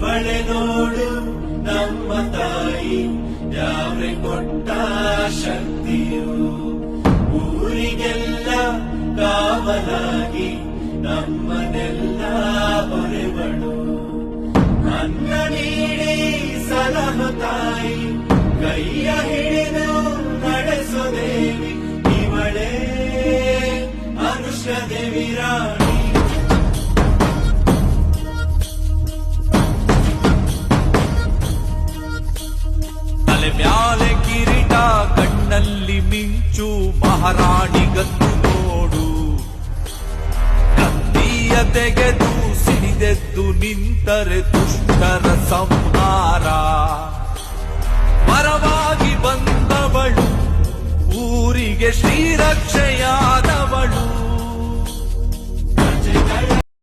ಇವಳೆ ನೋಡು ನಮ್ಮ ತಾಯಿ ಯಾವ್ರೆ ಕೊಟ್ಟ ಶಕ್ತಿಯು ಊರಿಗೆಲ್ಲ ಕಾವಲಾಗಿ ನಮ್ಮನೆಲ್ಲ ಹೊರೆಬಳು ಅನ್ನ ನೀಡಿ ಸಲಹು ತಾಯಿ ಕೈಯ ಹಿಡಿದು ನಡೆಸೋ ದೇವಿ ಇವಳೇ ಅನುಷ್ಕ ದೇವಿ ರಾಣಿ ಮ್ಯಾಲೆ ಕಿರೀಟ ಕಣ್ಣಲ್ಲಿ ಮಿಂಚು ಮಹಾರಾಣಿಗತ್ತು ನೋಡು ಕತ್ತಿಯ ತೆಗೆದು ಸಿಡಿದೆದ್ದು ನಿಂತರೆ ದುಷ್ಟರ ಸಂಹಾರ ಪರವಾಗಿ ಬಂದವಳು ಊರಿಗೆ ಶ್ರೀರಕ್ಷೆಯಾದವಳು